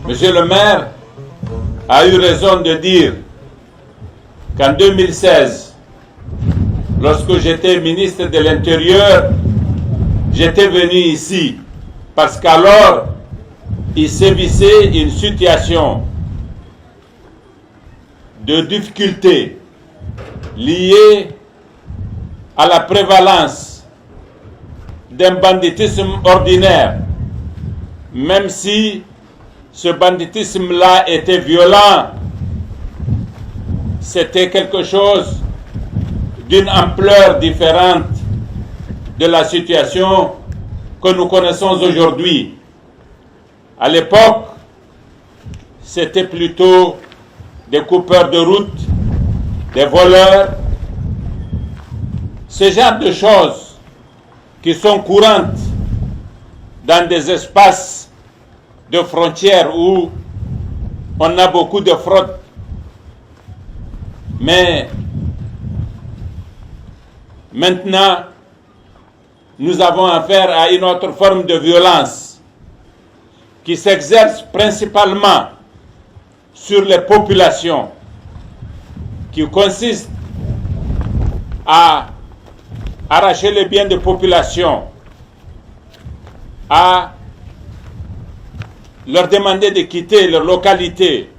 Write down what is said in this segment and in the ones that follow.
Monsieur le maire a eu raison de dire qu'en 2016, lorsque j'étais ministre de l'Intérieur, j'étais venu ici parce qu'alors, il sévissait une situation de difficulté liée à la prévalence d'un banditisme ordinaire, même si ce banditisme-là était violent, c'était quelque chose d'une ampleur différente de la situation que nous connaissons aujourd'hui. À l'époque, c'était plutôt des coupeurs de route, des voleurs, ce genre de choses qui sont courantes dans des espaces de frontières où on a beaucoup de fraude. Mais maintenant, nous avons affaire à une autre forme de violence qui s'exerce principalement sur les populations, qui consiste à arracher les biens des populations, à leur demander de quitter leur localité,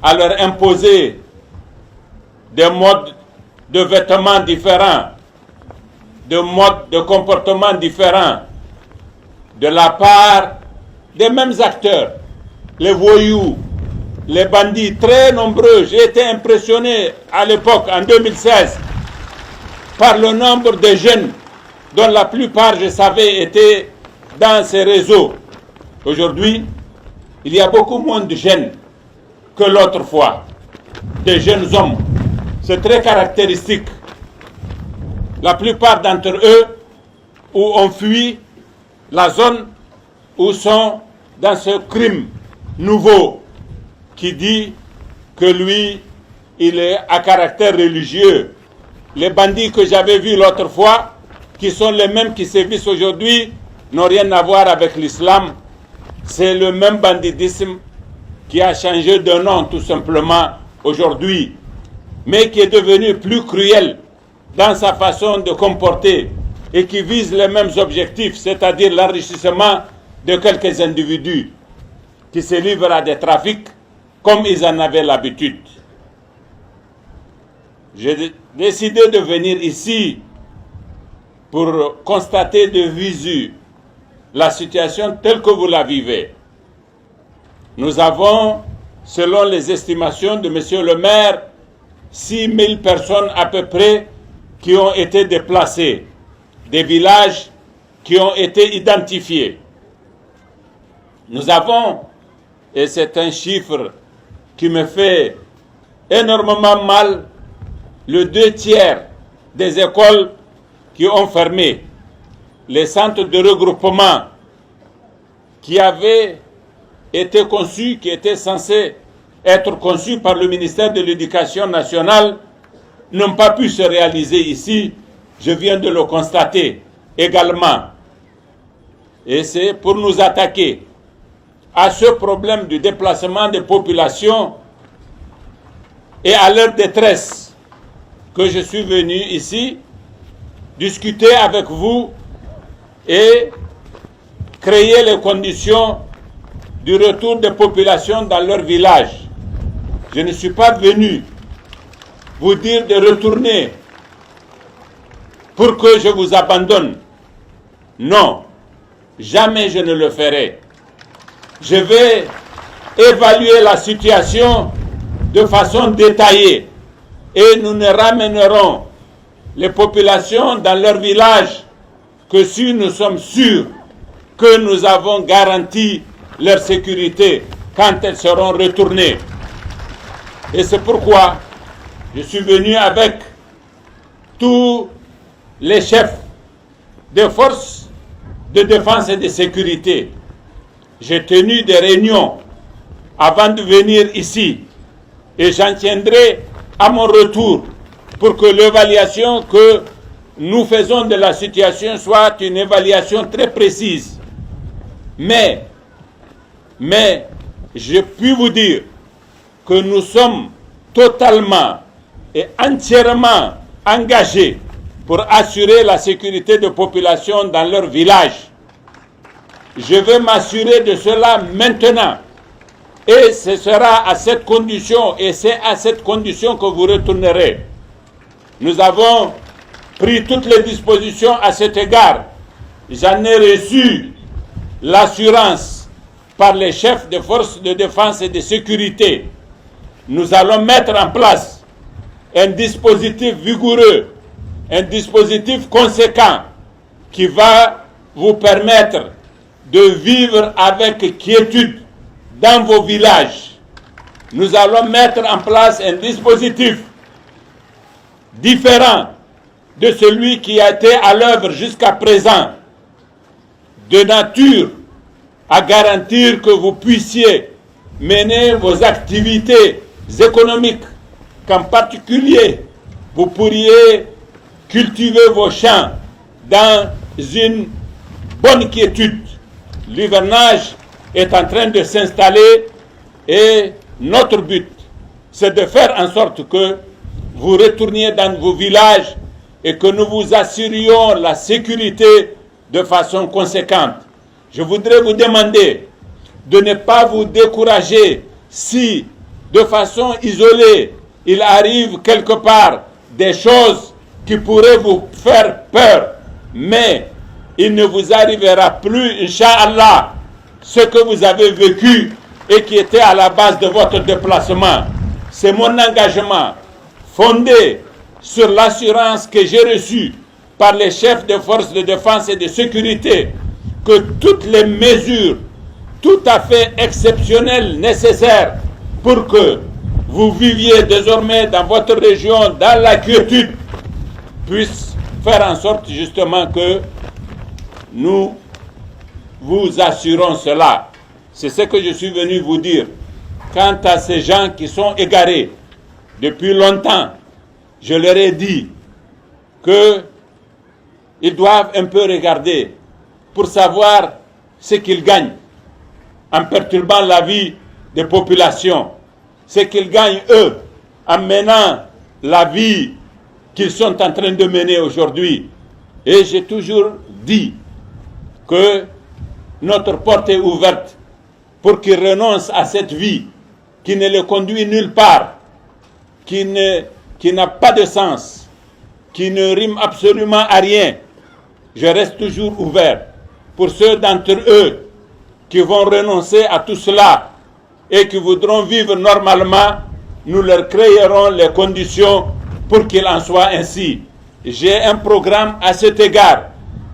à leur imposer des modes de vêtements différents, des modes de comportement différents, de la part des mêmes acteurs, les voyous, les bandits très nombreux. J'ai été impressionné à l'époque, en 2016, par le nombre de jeunes dont la plupart, je savais, étaient dans ces réseaux. Aujourd'hui, il y a beaucoup moins de jeunes que l'autre fois, des jeunes hommes. C'est très caractéristique. La plupart d'entre eux ont fui la zone où sont dans ce crime nouveau qui dit que lui, il est à caractère religieux. Les bandits que j'avais vus l'autre fois, qui sont les mêmes qui sévissent aujourd'hui, n'ont rien à voir avec l'islam. C'est le même banditisme qui a changé de nom tout simplement aujourd'hui, mais qui est devenu plus cruel dans sa façon de comporter et qui vise les mêmes objectifs, c'est-à-dire l'enrichissement de quelques individus qui se livrent à des trafics comme ils en avaient l'habitude. J'ai décidé de venir ici pour constater de visu la situation telle que vous la vivez. Nous avons, selon les estimations de Monsieur le maire, 6 000 personnes à peu près qui ont été déplacées, des villages qui ont été identifiés. Nous avons, et c'est un chiffre qui me fait énormément mal, le 2/3 des écoles qui ont fermé, les centres de regroupement qui avaient été conçus, qui étaient censés être conçus par le ministère de l'Éducation nationale, n'ont pas pu se réaliser ici. Je viens de le constater également. Et c'est pour nous attaquer à ce problème du déplacement des populations et à leur détresse que je suis venu ici discuter avec vous et créer les conditions du retour des populations dans leur village. Je ne suis pas venu vous dire de retourner pour que je vous abandonne. Non, jamais je ne le ferai. Je vais évaluer la situation de façon détaillée et nous ne ramènerons les populations dans leur village que si nous sommes sûrs que nous avons garanti leur sécurité quand elles seront retournées. Et c'est pourquoi je suis venu avec tous les chefs des forces de défense et de sécurité. J'ai tenu des réunions avant de venir ici et j'en tiendrai à mon retour pour que l'évaluation que nous faisons de la situation soit une évaluation très précise. Mais je puis vous dire que nous sommes totalement et entièrement engagés pour assurer la sécurité des populations dans leur village. Je veux m'assurer de cela maintenant. Et ce sera à cette condition, et c'est à cette condition que vous retournerez. Nous avons pris toutes les dispositions à cet égard. J'en ai reçu l'assurance par les chefs des forces de défense et de sécurité. Nous allons mettre en place un dispositif vigoureux, un dispositif conséquent qui va vous permettre de vivre avec quiétude dans vos villages. Nous allons mettre en place un dispositif différent de celui qui a été à l'œuvre jusqu'à présent, de nature à garantir que vous puissiez mener vos activités économiques, qu'en particulier vous pourriez cultiver vos champs dans une bonne quiétude. L'hivernage est en train de s'installer et notre but, c'est de faire en sorte que vous retourniez dans vos villages et que nous vous assurions la sécurité de façon conséquente. Je voudrais vous demander de ne pas vous décourager si, de façon isolée, il arrive quelque part des choses qui pourraient vous faire peur, mais il ne vous arrivera plus, Inch'Allah, ce que vous avez vécu et qui était à la base de votre déplacement. C'est mon engagement fondé sur l'assurance que j'ai reçue par les chefs des forces de défense et de sécurité que toutes les mesures tout à fait exceptionnelles nécessaires pour que vous viviez désormais dans votre région dans la quiétude puissent faire en sorte justement que nous vous assurons cela. C'est ce que je suis venu vous dire. Quant à ces gens qui sont égarés depuis longtemps, je leur ai dit qu'ils doivent un peu regarder pour savoir ce qu'ils gagnent en perturbant la vie des populations, ce qu'ils gagnent eux en menant la vie qu'ils sont en train de mener aujourd'hui. Et j'ai toujours dit que notre porte est ouverte pour qu'ils renoncent à cette vie qui ne les conduit nulle part, qui n'a pas de sens, qui ne rime absolument à rien. Je reste toujours ouvert pour ceux d'entre eux qui vont renoncer à tout cela et qui voudront vivre normalement. Nous leur créerons les conditions pour qu'il en soit ainsi. J'ai un programme à cet égard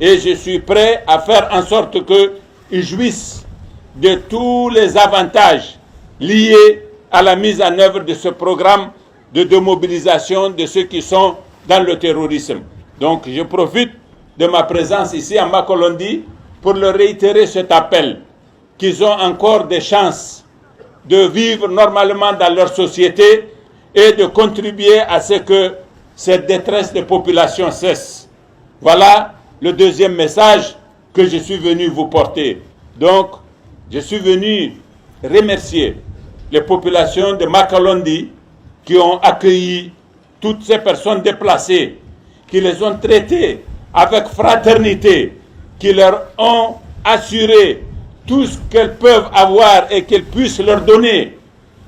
et je suis prêt à faire en sorte qu'ils jouissent de tous les avantages liés à la mise en œuvre de ce programme de démobilisation de ceux qui sont dans le terrorisme. Donc je profite de ma présence ici à Makolondi pour leur réitérer cet appel, qu'ils ont encore des chances de vivre normalement dans leur société et de contribuer à ce que cette détresse des populations cesse. Voilà le deuxième message que je suis venu vous porter. Donc, je suis venu remercier les populations de Makolondi qui ont accueilli toutes ces personnes déplacées, qui les ont traitées avec fraternité, qui leur ont assuré tout ce qu'elles peuvent avoir et qu'elles puissent leur donner.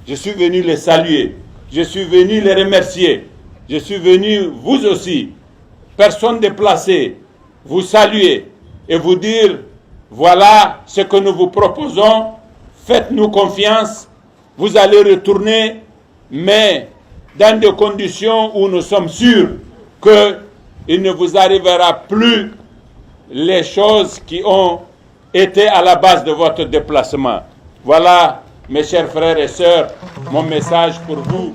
Je suis venu les saluer, je suis venu les remercier, je suis venu vous aussi personnes déplacées, vous saluer et vous dire, voilà ce que nous vous proposons, faites-nous confiance, vous allez retourner, mais dans des conditions où nous sommes sûrs qu'il ne vous arrivera plus les choses qui ont été à la base de votre déplacement. Voilà, mes chers frères et sœurs, mon message pour vous.